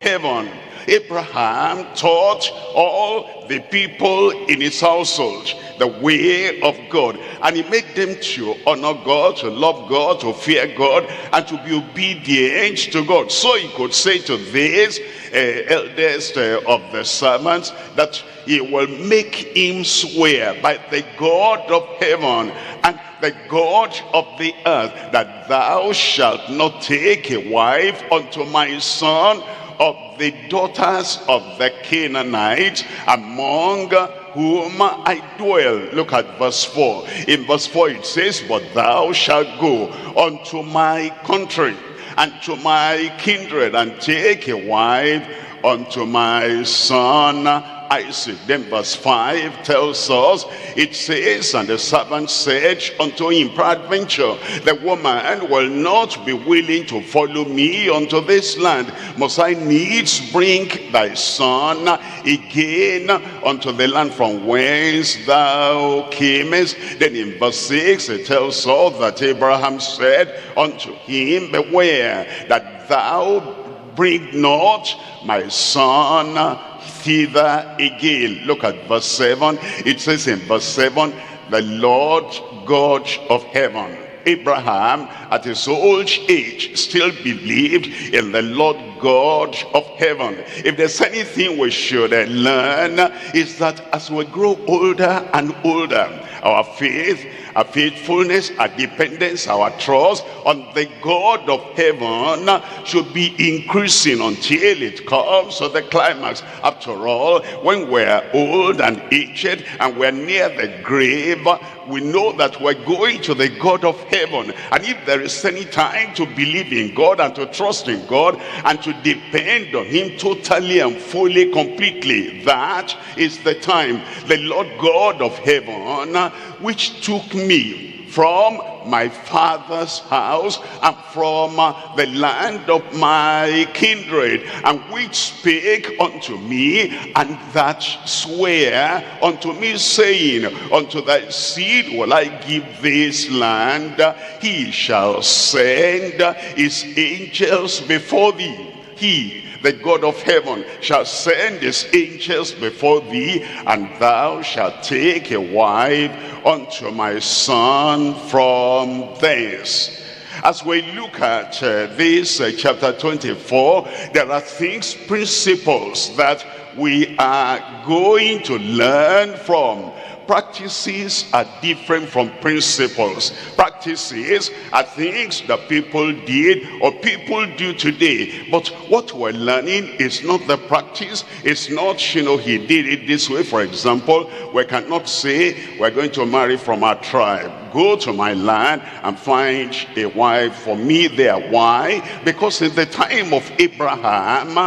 heaven. Abraham taught all the people in his household the way of God, and he made them to honor God, to love God, to fear God, and to be obedient to God. So he could say to these eldest of the servants that he will make him swear by the God of heaven and the God of the earth, that thou shalt not take a wife unto my son of the daughters of the Canaanites, among whom I dwell. Look at verse 4. In verse 4 it says, but thou shalt go unto my country and to my kindred, and take a wife unto my son Isaac. Then verse 5 tells us, it says, and the servant said unto him, peradventure the woman will not be willing to follow me unto this land. Must I needs bring thy son again unto the land from whence thou camest? Then in verse 6 it tells us that Abraham said unto him, beware that thou bring not my son thither again. Look at verse 7. It says in verse 7, the Lord God of heaven. Abraham at his old age still believed in the Lord God of heaven. If there's anything we should learn, is that as we grow older and older, our faith, our faithfulness, our dependence, our trust on the God of heaven should be increasing until it comes to the climax. After all, when we're old and aged and we're near the grave, we know that we're going to the God of heaven. And if there is any time to believe in God and to trust in God and to depend on him totally and fully, completely, that is the time. The Lord God of heaven, which took me from my father's house and from the land of my kindred, and which spake unto me, and that swear unto me, saying, unto thy seed will I give this land. He shall send his angels before thee. He, the God of heaven, shall send his angels before thee, and thou shalt take a wife unto my son from thence. As we look at this chapter 24, there are things, principles that we are going to learn from. Practices are different from principles. Practices are things that people did or people do today. But what we're learning is not the practice. It's not, he did it this way. For example, we cannot say we're going to marry from our tribe. Go to my land and find a wife for me there. Why? Because in the time of Abraham,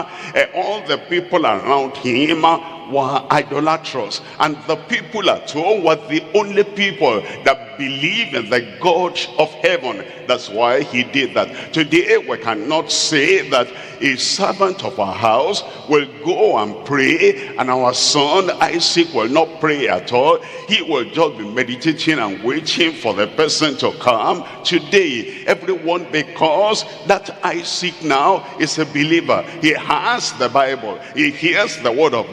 all the people around him were idolatrous, and the people at home were the only people that believe in the God of heaven. That's why he did that. Today we cannot say that a servant of our house will go and pray, and our son Isaac will not pray at all. He will just be meditating and waiting for the person to come. Today, everyone, because that Isaac now is a believer, he has the Bible, he hears the word of